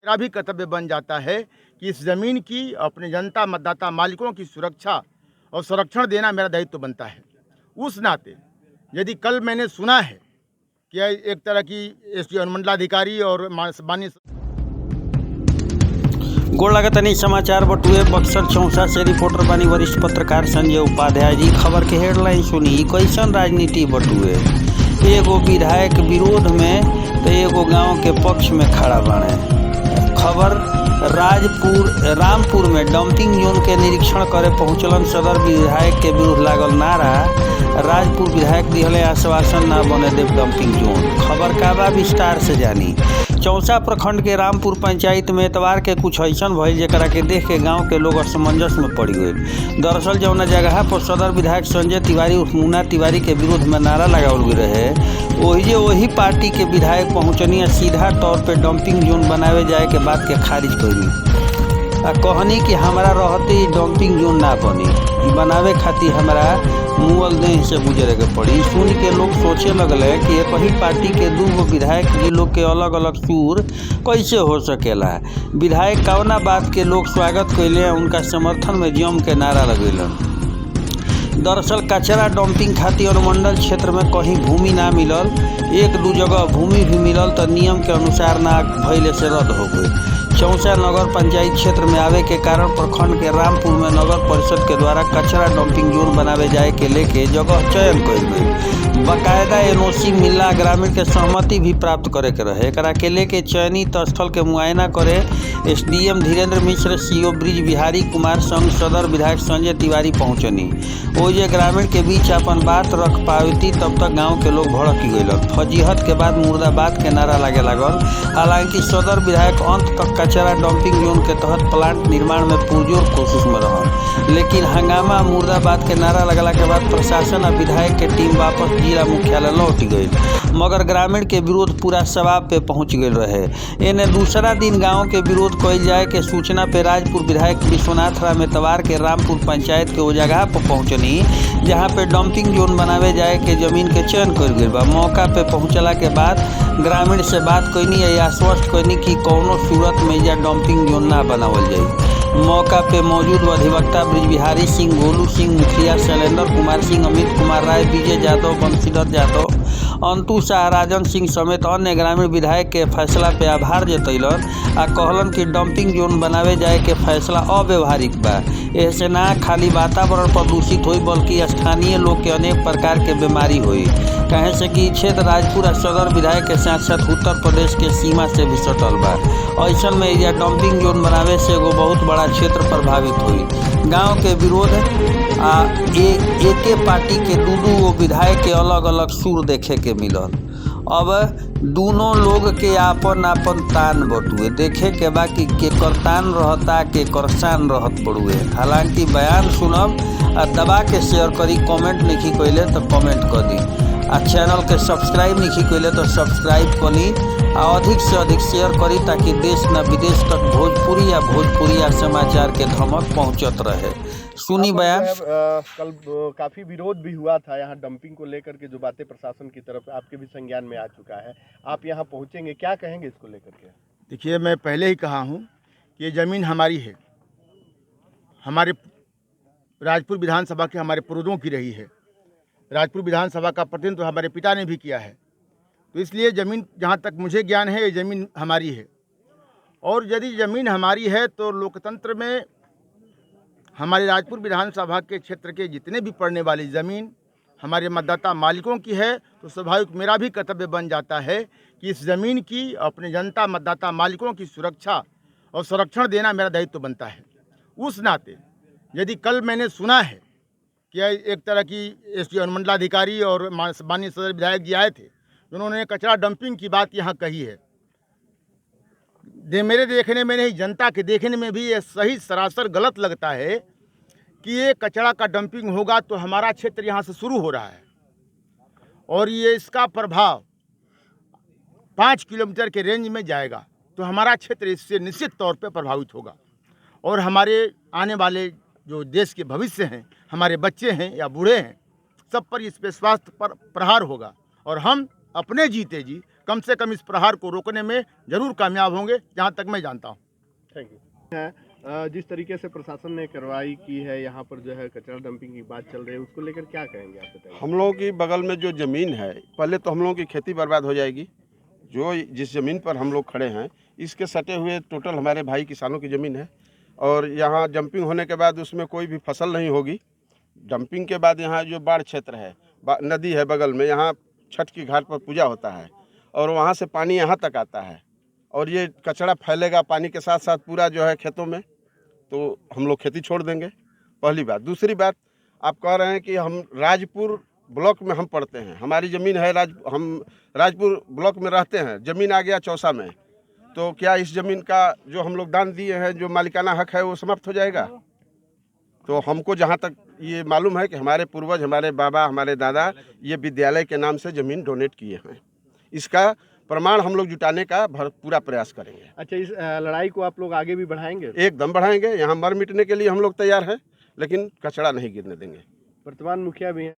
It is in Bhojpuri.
मेरा भी कर्तव्य बन जाता है कि इस ज़मीन की अपने जनता मतदाता मालिकों की सुरक्षा और संरक्षण देना मेरा दायित्व बनता है। उस नाते यदि कल मैंने सुना है कि एक तरह की एसडीओ अनुमंडलाधिकारी और माननीय गोड़ लगतनी समाचार बटुए बक्सर चौसा से रिपोर्टर बानी वरिष्ठ पत्रकार संजय उपाध्याय जी। खबर के हेडलाइन सुनी। कैसन राजनीति बटुए, एगो विधायक विरोध में तो एगो गांव के पक्ष में खड़ा बने। खबर रामपुर में डंपिंग जोन के निरीक्षण करे पहुंचलन सदर विधायक के विरुद्ध लागल नारा। राजपुर विधायक दिहले आश्वासन ना बने देव डंपिंग जोन। खबर का बा विस्तार से जानी। चौसा प्रखंड के रामपुर पंचायत में एतवार के कुछ ऐसन भइल जेकरा के देख के गांव के लोग असमंजस में पड़ गए। दरअसल जौना जगह पर सदर विधायक संजय तिवारी उर्फ मुन्ना तिवारी के विरोध में नारा लगावल गए रहे, वही पार्टी के विधायक पहुंचनी सीधा तौर पे डंपिंग जोन बनावे जाए के बात के खारिज करी आ कहनी कि हमारा रहते डंपिंग जोन ना बनी, बनावे खातिर हमारा मुअल देह से गुजरे के पड़ी। सुन के लोग सोचे लगले कि एक ही पार्टी के दूगो विधायक जी लोग के अलग अलग सुर कैसे हो सकेला। विधायक कौना बात के लोग स्वागत कैले, उनका समर्थन में जम के नारा लगेलन। दरअसल कचरा डंपिंग खातिर अनुमंडल क्षेत्र में कहीं भूमि ना मिलल, एक दू जगह भूमि भी मिलल तो नियम के अनुसार ना भइले से रद्द हो गई। चौसा नगर पंचायत क्षेत्र में आवे के कारण प्रखंड के रामपुर में नगर परिषद के द्वारा कचरा डंपिंग जोन बनावे जाए के लेके जगह चयन कइल गई। बाकायदा एनओसी मिलला, ग्रामीण के सहमति भी प्राप्त करे के रहे। एकरा के लेके चयनित स्थल के मुआयना करे एसडीएम धीरेन्द्र मिश्र, सीओ ब्रिज बिहारी कुमार संग सदर विधायक संजय तिवारी पहुंचनी। ओजे ग्रामीण के बीच अपन बात रख पावती तब तक गाँव के लोग भड़क गइलन। फजीहत के बाद मुर्दाबाद के नारा लागे लागल। हालांकि सदर विधायक अंत तक कचरा डंपिंग जोन के तहत प्लांट निर्माण में पुरजोर कोशिश में रहल, लेकिन हंगामा मुर्दाबाद के नारा लगला के बाद प्रशासन और विधायक के टीम वापस जिला मुख्यालय लौट गई, मगर ग्रामीण के विरोध पूरा सवाब पे पहुंच गए रहे। एने दूसरा दिन गांव के विरोध कइल जाए के सूचना पे राजपुर विधायक विश्वनाथ राम एतवार के रामपुर पंचायत के वो जगह पर पहुंचनी जहां पे डंपिंग जोन बनावे जाए के जमीन के चयन कर गई बा। मौका पे पहुंचला के बाद ग्रामीण से बात कइनी या आश्वस्त कइनी कि कौनो सूरत में या डंपिंग जोन ना बनावल जाए। मौका पे मौजूद अधिवक्ता ब्रिज बिहारी सिंह, गोलू सिंह, मुखिया शैलेंद्र कुमार सिंह, अमित कुमार राय, विजय यादव, बंशीधर यादव, अंतु शाह, राजन सिंह समेत अन्य ग्रामीण विधायक के फैसला पे आभार जतैलन आ कहलन कि डंपिंग जोन बनावे जाए के फैसला अव्यवहारिक बा। ऐसे ना खाली वातावरण प्रदूषित हुई बल्कि स्थानीय लोग के अनेक प्रकार के बीमारी हुई, कहे से कि क्षेत्र राजपुर और सदर विधायक के साथ साथ उत्तर प्रदेश के सीमा से भी सटल बा। ऐसन में एरिया डंपिंग जोन बनावे से एगो बहुत बड़ा क्षेत्र प्रभावित हुई। गांव के विरोध एके पार्टी के दू विधायक के अलग अलग सुर देखे के मिलल। अब दोनों लोग के आपन आपन तान बटुए, देखे के बा कि केकर तान रहता केकर शान रहत पड़ुए। हालांकि बयान सुनब आ दबा के शेयर करी, कमेंट नहीं कैले तो कमेंट कर दी आ चैनल के सब्सक्राइब नहीं कैले तो सब्सक्राइब करी आ अधिक से अधिक शेयर करी ताकि देश न विदेश तक भोजपुरी समाचार के धमक पहुंचत रहे। सुनी बयान। कल काफी विरोध भी हुआ था यहाँ डंपिंग को लेकर के, जो बातें प्रशासन की तरफ आपके भी संज्ञान में आ चुका है। आप यहाँ पहुँचेंगे, क्या कहेंगे इसको लेकर के? देखिए, मैं पहले ही कहा हूँ कि ये ज़मीन हमारी है, हमारे राजपुर विधानसभा के हमारे पूर्वजों की रही है। राजपुर विधानसभा का प्रतिनिधित्व हमारे पिता ने भी किया है, तो इसलिए ज़मीन, जहाँ तक मुझे ज्ञान है, ये ज़मीन हमारी है। और यदि ज़मीन हमारी है तो लोकतंत्र में हमारे राजपुर विधानसभा के क्षेत्र के जितने भी पड़ने वाली ज़मीन हमारे मतदाता मालिकों की है, तो स्वाभाविक मेरा भी कर्तव्य बन जाता है कि इस ज़मीन की अपने जनता मतदाता मालिकों की सुरक्षा और संरक्षण देना मेरा दायित्व बनता है। उस नाते यदि कल मैंने सुना है कि एक तरह की एसडीओ अनुमंडलाधिकारी और माननीय सदर विधायक जी आए थे, उन्होंने कचरा डंपिंग की बात यहाँ कही है, मेरे देखने में नहीं, जनता के देखने में भी ये सही सरासर गलत लगता है कि ये कचरा का डंपिंग होगा तो हमारा क्षेत्र यहाँ से शुरू हो रहा है और ये इसका प्रभाव 5 किलोमीटर के रेंज में जाएगा, तो हमारा क्षेत्र इससे निश्चित तौर पे प्रभावित होगा और हमारे आने वाले जो देश के भविष्य हैं, हमारे बच्चे हैं या बूढ़े हैं, सब पर इस पे स्वास्थ्य पर प्रहार होगा और हम अपने जीते जी कम से कम इस प्रहार को रोकने में जरूर कामयाब होंगे, जहाँ तक मैं जानता हूँ। Thank you. जिस तरीके से प्रशासन ने कार्रवाई की है, यहाँ पर जो है कचरा डंपिंग की बात चल रही है, उसको लेकर क्या कहेंगे आप बताइए। हम लोगों की बगल में जो ज़मीन है, पहले तो हम लोगों की खेती बर्बाद हो जाएगी। जो जिस ज़मीन पर हम लोग खड़े हैं, इसके सटे हुए टोटल हमारे भाई किसानों की ज़मीन है, और यहाँ डंपिंग होने के बाद उसमें कोई भी फसल नहीं होगी। डंपिंग के बाद यहाँ जो बाढ़ क्षेत्र है, नदी है बगल में, यहाँ छठ की घाट पर पूजा होता है और वहाँ से पानी यहाँ तक आता है, और ये कचरा फैलेगा पानी के साथ साथ पूरा जो है खेतों में, तो हम लोग खेती छोड़ देंगे, पहली बात। दूसरी बात, आप कह रहे हैं कि हम राजपुर ब्लॉक में हम पढ़ते हैं, हमारी ज़मीन है हम राजपुर ब्लॉक में रहते हैं, ज़मीन आ गया चौसा में, तो क्या इस ज़मीन का जो हम लोग दान दिए हैं, जो मालिकाना हक है, वो समाप्त हो जाएगा? तो हमको जहाँ तक ये मालूम है कि हमारे पूर्वज, हमारे बाबा, हमारे दादा ये विद्यालय के नाम से ज़मीन डोनेट किए हैं। इसका प्रमाण हम लोग जुटाने का पूरा प्रयास करेंगे। अच्छा, इस लड़ाई को आप लोग आगे भी बढ़ाएंगे? एकदम बढ़ाएंगे। यहाँ मर मिटने के लिए हम लोग तैयार हैं, लेकिन कचरा नहीं गिरने देंगे। वर्तमान मुखिया भी हैं।